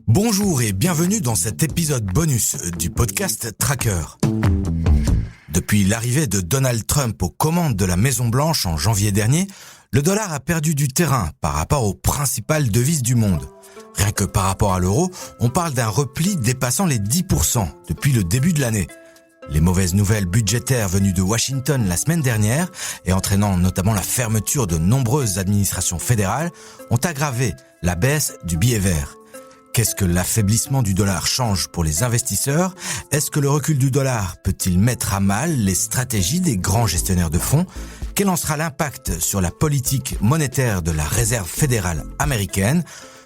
Bonjour et bienvenue dans cet épisode bonus du podcast Tracker. Depuis l'arrivée de Donald Trump aux commandes de la Maison-Blanche en janvier dernier, le dollar a perdu du terrain par rapport aux principales devises du monde. Rien que par rapport à l'euro, on parle d'un repli dépassant les 10% depuis le début de l'année. Les mauvaises nouvelles budgétaires venues de Washington la semaine dernière et entraînant notamment la fermeture de nombreuses administrations fédérales ont aggravé la baisse du billet vert. Qu'est-ce que l'affaiblissement du dollar change pour les investisseurs ? Est-ce que le recul du dollar peut-il mettre à mal les stratégies des grands gestionnaires de fonds ? Quel en sera l'impact sur la politique monétaire de la Réserve fédérale américaine ?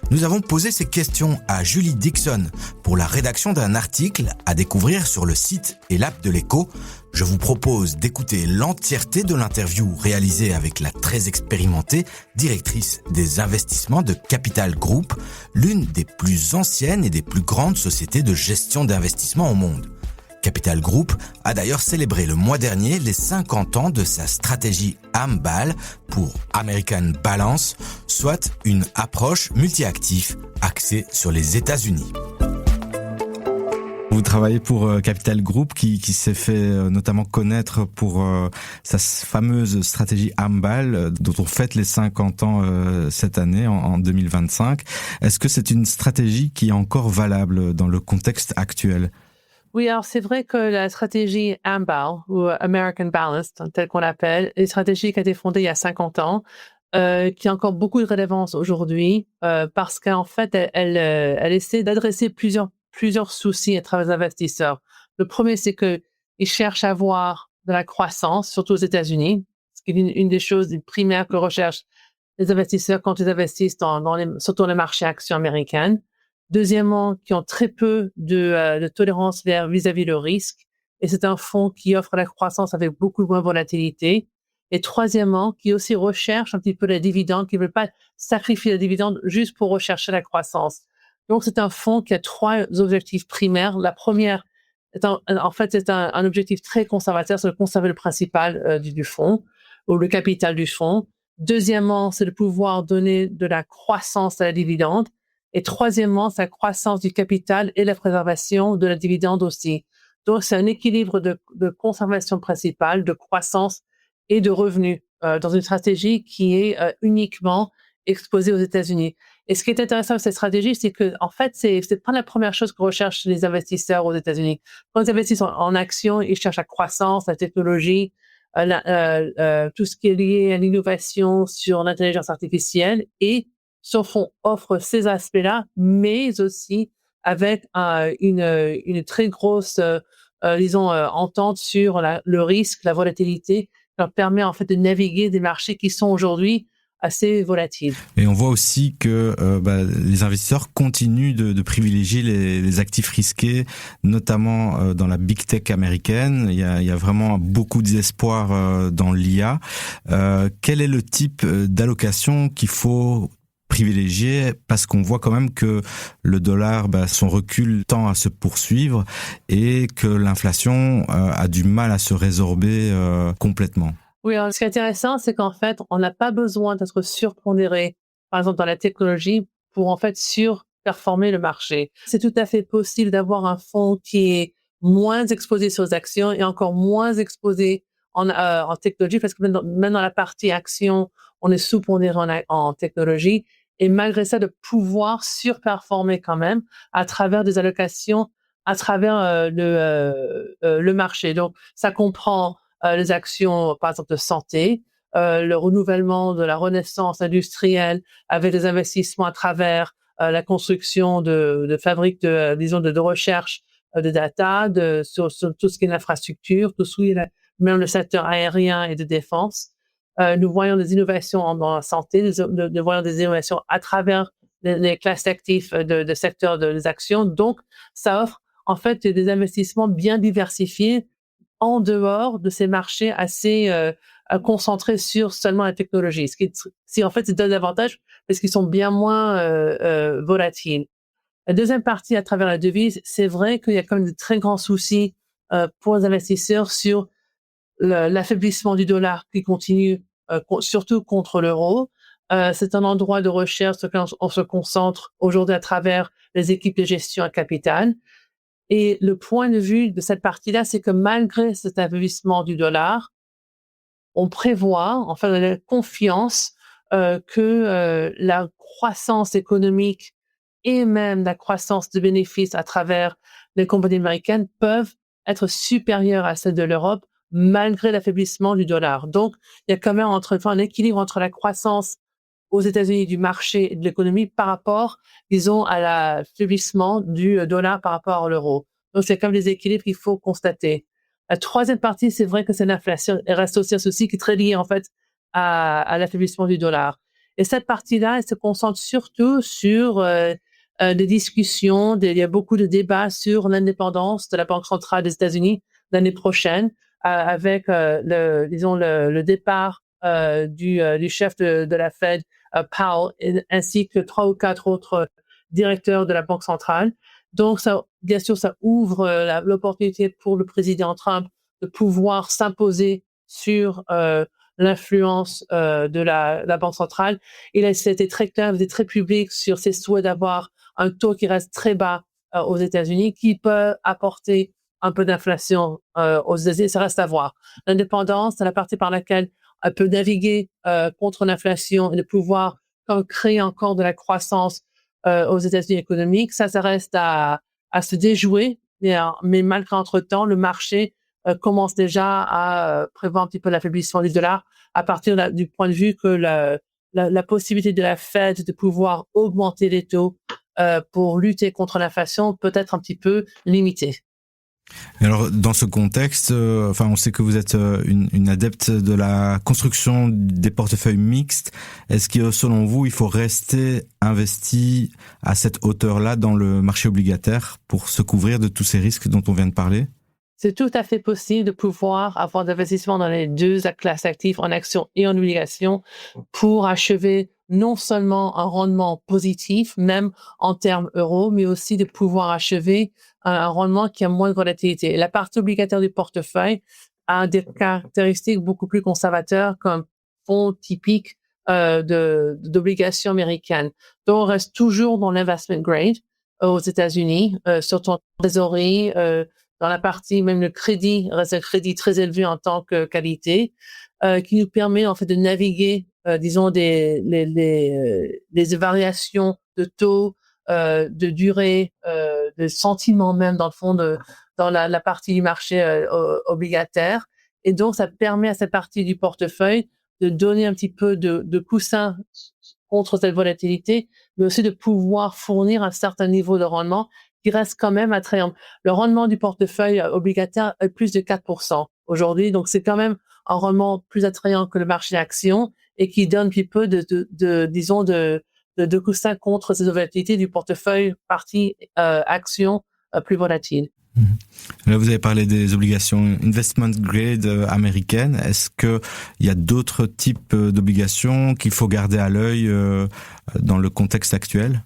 Nous avons posé ces questions à Julie Dixon pour la rédaction d'un article à découvrir sur le site et l'app de l'Écho. Je vous propose d'écouter l'entièreté de l'interview réalisée avec la très expérimentée directrice des investissements de Capital Group, l'une des plus anciennes et des plus grandes sociétés de gestion d'investissement au monde. Capital Group a d'ailleurs célébré le mois dernier les 50 ans de sa stratégie AMBAL pour American Balance, soit une approche multi-actif axée sur les États-Unis. Vous travaillez pour Capital Group qui s'est fait notamment connaître pour sa fameuse stratégie AMBAL dont on fête les 50 ans cette année en 2025. Est-ce que c'est une stratégie qui est encore valable dans le contexte actuel ? Oui, alors c'est vrai que la stratégie AMBAL, ou American Balance, telle qu'on l'appelle, est une stratégie qui a été fondée il y a 50 ans, qui a encore beaucoup de relevance aujourd'hui, parce qu'en fait, elle essaie d'adresser plusieurs soucis à travers les investisseurs. Le premier, c'est qu'ils cherchent à avoir de la croissance, surtout aux États-Unis, ce qui est une des choses primaires que recherchent les investisseurs quand ils investissent surtout dans les marchés actions américaines. Deuxièmement, qui ont très peu de tolérance vis-à-vis le risque. Et c'est un fonds qui offre la croissance avec beaucoup moins de volatilité. Et troisièmement, qui aussi recherche un petit peu la dividende, qui ne veut pas sacrifier la dividende juste pour rechercher la croissance. Donc, c'est un fonds qui a trois objectifs primaires. La première, c'est un objectif très conservateur, c'est de conserver le principal du fonds ou le capital du fonds. Deuxièmement, c'est de pouvoir donner de la croissance à la dividende. Et troisièmement, c'est la croissance du capital et la préservation de la dividende aussi. Donc, c'est un équilibre de conservation principale, de croissance et de revenus dans une stratégie qui est uniquement exposée aux États-Unis. Et ce qui est intéressant avec cette stratégie, c'est que en fait, c'est pas la première chose que recherchent les investisseurs aux États-Unis. Quand ils investissent en actions, ils cherchent la croissance, la technologie, tout ce qui est lié à l'innovation sur l'intelligence artificielle et ce fonds offre ces aspects-là, mais aussi avec une très grosse, entente sur le risque, la volatilité, qui leur permet en fait de naviguer des marchés qui sont aujourd'hui assez volatiles. Et on voit aussi que les investisseurs continuent de privilégier les actifs risqués, notamment dans la big tech américaine. Il y a vraiment beaucoup d'espoir dans l'IA. Quel est le type d'allocation qu'il faut privilégié parce qu'on voit quand même que le dollar, son recul tend à se poursuivre et que l'inflation a du mal à se résorber complètement. Oui, alors ce qui est intéressant, c'est qu'en fait, on n'a pas besoin d'être surpondéré, par exemple dans la technologie, pour en fait surperformer le marché. C'est tout à fait possible d'avoir un fonds qui est moins exposé sur les actions et encore moins exposé en technologie, parce que même dans la partie actions, on est sous-pondéré en technologie. Et malgré ça, de pouvoir surperformer quand même à travers des allocations, à travers le marché. Donc, ça comprend les actions, par exemple, de santé, le renouvellement de la renaissance industrielle avec des investissements à travers la construction de fabriques de recherche de data, sur tout ce qui est l'infrastructure, tout ce qui est même le secteur aérien et de défense. Nous voyons des innovations dans la santé, nous voyons des innovations à travers les classes d'actifs de secteurs des actions. Donc, ça offre en fait des investissements bien diversifiés en dehors de ces marchés assez concentrés sur seulement la technologie. En fait, c'est deux avantages parce qu'ils sont bien moins volatiles. La deuxième partie, à travers la devise, c'est vrai qu'il y a quand même de très grands soucis pour les investisseurs sur l'affaiblissement du dollar qui continue, surtout contre l'euro, C'est un endroit de recherche sur lequel on se concentre aujourd'hui à travers les équipes de gestion à capital. Et le point de vue de cette partie-là, c'est que malgré cet affaiblissement du dollar, on prévoit, enfin, on a la confiance que la croissance économique et même la croissance de bénéfices à travers les compagnies américaines peuvent être supérieures à celles de l'Europe malgré l'affaiblissement du dollar. Donc, il y a quand même un équilibre entre la croissance aux États-Unis du marché et de l'économie par rapport, disons, à l'affaiblissement du dollar par rapport à l'euro. Donc, c'est comme des équilibres qu'il faut constater. La troisième partie, c'est vrai que c'est l'inflation. Elle reste aussi un souci qui est très lié, en fait, à l'affaiblissement du dollar. Et cette partie-là, elle se concentre surtout sur des discussions. Il y a beaucoup de débats sur l'indépendance de la Banque centrale des États-Unis l'année prochaine, avec le départ du chef de la Fed, Powell, ainsi que 3 ou 4 autres directeurs de la Banque centrale. Donc, ça, bien sûr, ça ouvre l'opportunité pour le président Trump de pouvoir s'imposer sur l'influence de la Banque centrale. Il a été très clair, il était très public sur ses souhaits d'avoir un taux qui reste très bas aux États-Unis, qui peut apporter un peu d'inflation aux États-Unis. Ça reste à voir. L'indépendance, c'est la partie par laquelle elle peut naviguer contre l'inflation et de pouvoir créer encore de la croissance aux États-Unis économiques. Ça reste à se déjouer, mais malgré entre-temps, le marché commence déjà à prévoir un petit peu l'affaiblissement du dollar à partir du point de vue que la possibilité de la Fed de pouvoir augmenter les taux pour lutter contre l'inflation peut être un petit peu limitée. Alors, dans ce contexte, on sait que vous êtes une adepte de la construction des portefeuilles mixtes. Est-ce que, selon vous, il faut rester investi à cette hauteur-là dans le marché obligataire pour se couvrir de tous ces risques dont on vient de parler? C'est tout à fait possible de pouvoir avoir d'investissement dans les deux classes actives, en actions et en obligations, pour achever non seulement un rendement positif, même en termes euros, mais aussi de pouvoir achever un rendement qui a moins de volatilité. La partie obligataire du portefeuille a des caractéristiques beaucoup plus conservateurs comme fonds typiques d'obligations américaines. Donc, on reste toujours dans l'investment grade aux États-Unis, surtout en trésorerie, dans la partie même le crédit reste un crédit très élevé en tant que qualité, qui nous permet en fait de naviguer, disons des variations de taux, de durée, de sentiments même dans le fond dans la partie du marché obligataire. Et donc ça permet à cette partie du portefeuille de donner un petit peu de coussin contre cette volatilité, mais aussi de pouvoir fournir un certain niveau de rendement qui reste quand même attrayant. Le rendement du portefeuille obligataire est plus de 4% aujourd'hui, donc c'est quand même un rendement plus attrayant que le marché actions et qui donne un petit peu de coussin contre ces volatilités du portefeuille partie action plus volatile. Là, vous avez parlé des obligations investment grade américaines. Est-ce que il y a d'autres types d'obligations qu'il faut garder à l'œil dans le contexte actuel?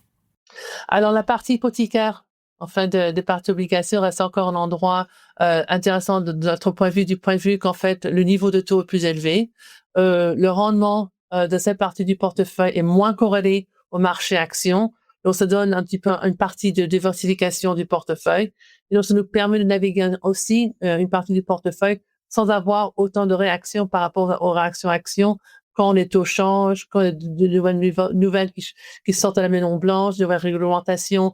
Alors, la partie hypothécaire, enfin, des parties obligations reste encore un endroit intéressant de notre point de vue, du point de vue qu'en fait, le niveau de taux est plus élevé. Le rendement de cette partie du portefeuille est moins corrélé au marché action. Donc, ça donne un petit peu une partie de diversification du portefeuille. Et donc, ça nous permet de naviguer aussi une partie du portefeuille sans avoir autant de réactions par rapport aux réactions actions quand les taux changent, quand il y a de nouvelles qui sortent à la Maison Blanche, de nouvelles réglementations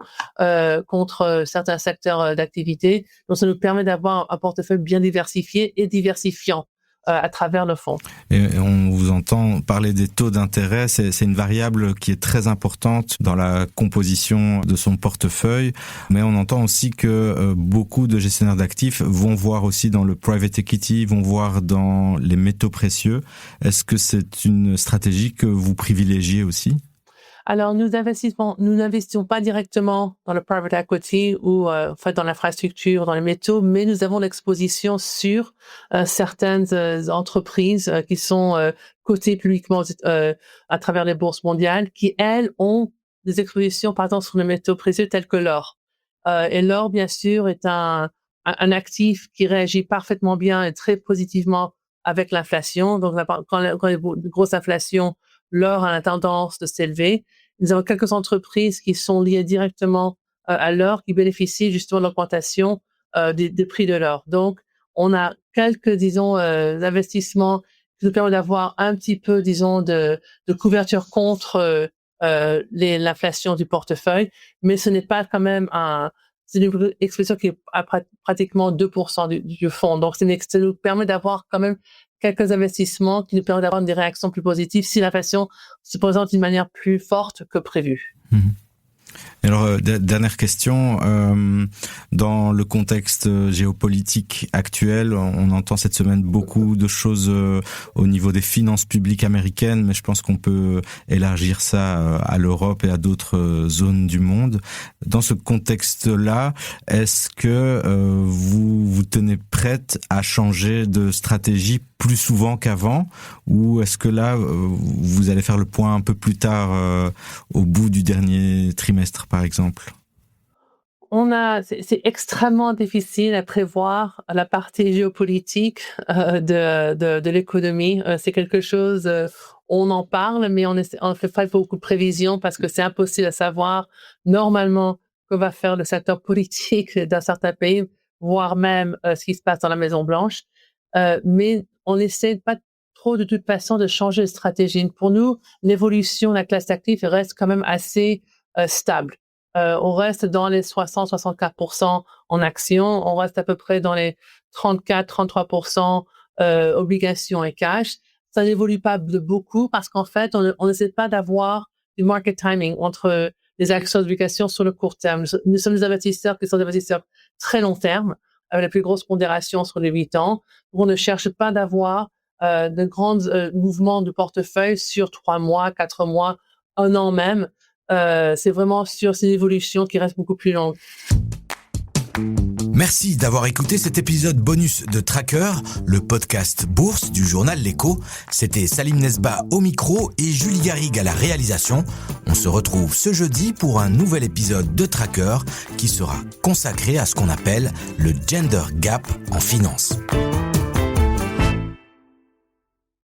contre certains secteurs d'activité. Donc, ça nous permet d'avoir un portefeuille bien diversifié et diversifiant à travers le fonds. Et on vous entend parler des taux d'intérêt, c'est une variable qui est très importante dans la composition de son portefeuille, mais on entend aussi que beaucoup de gestionnaires d'actifs vont voir aussi dans le private equity, vont voir dans les métaux précieux. Est-ce que c'est une stratégie que vous privilégiez aussi? Alors, nous n'investissons pas directement dans le private equity ou dans l'infrastructure, dans les métaux, mais nous avons l'exposition sur certaines entreprises qui sont cotées publiquement à travers les bourses mondiales, qui elles ont des expositions, par exemple, sur les métaux précieux tels que l'or. Et l'or, bien sûr, est un actif qui réagit parfaitement bien et très positivement avec l'inflation. Donc, quand il y a une grosse inflation, l'or a la tendance de s'élever. Nous avons quelques entreprises qui sont liées directement à l'or, qui bénéficient justement de l'augmentation des prix de l'or. Donc, on a quelques, disons, investissements qui nous permettent d'avoir un petit peu, disons, de couverture contre l'inflation du portefeuille, mais ce n'est pas quand même c'est une exposition qui est à pratiquement 2% du fonds. Donc, ça nous permet d'avoir quand même quelques investissements qui nous permettent d'avoir des réactions plus positives si l'inflation se présente d'une manière plus forte que prévu. Mmh. Alors, dernière question, dans le contexte géopolitique actuel, on entend cette semaine beaucoup de choses au niveau des finances publiques américaines, mais je pense qu'on peut élargir ça à l'Europe et à d'autres zones du monde. Dans ce contexte-là, est-ce que vous tenez prête à changer de stratégie plus souvent qu'avant, ou est-ce que là, vous allez faire le point un peu plus tard au bout du dernier trimestre, par exemple? C'est extrêmement difficile à prévoir la partie géopolitique de l'économie. C'est quelque chose, on en parle, mais on fait pas beaucoup de prévisions parce que c'est impossible à savoir normalement que va faire le secteur politique d'un certain pays, voire même ce qui se passe dans la Maison Blanche. Mais on essaie pas trop de toute façon de changer de stratégie. Pour nous, l'évolution de la classe active reste quand même assez stable. On reste dans les 60-64% en actions, on reste à peu près dans les 34-33% obligations et cash. Ça n'évolue pas de beaucoup parce qu'en fait, on n'essaie pas d'avoir du market timing entre les actions et obligations sur le court terme. Nous sommes des investisseurs qui sont des investisseurs très long terme, avec la plus grosse pondération sur les 8 ans. On ne cherche pas d'avoir de grands mouvements de portefeuille sur 3 mois, 4 mois, 1 an même. C'est vraiment sur ces évolutions qui restent beaucoup plus longues. Merci d'avoir écouté cet épisode bonus de Tracker, le podcast bourse du journal L'Écho. C'était Salim Nesba au micro et Julie Garrigue à la réalisation. On se retrouve ce jeudi pour un nouvel épisode de Tracker qui sera consacré à ce qu'on appelle le gender gap en finance.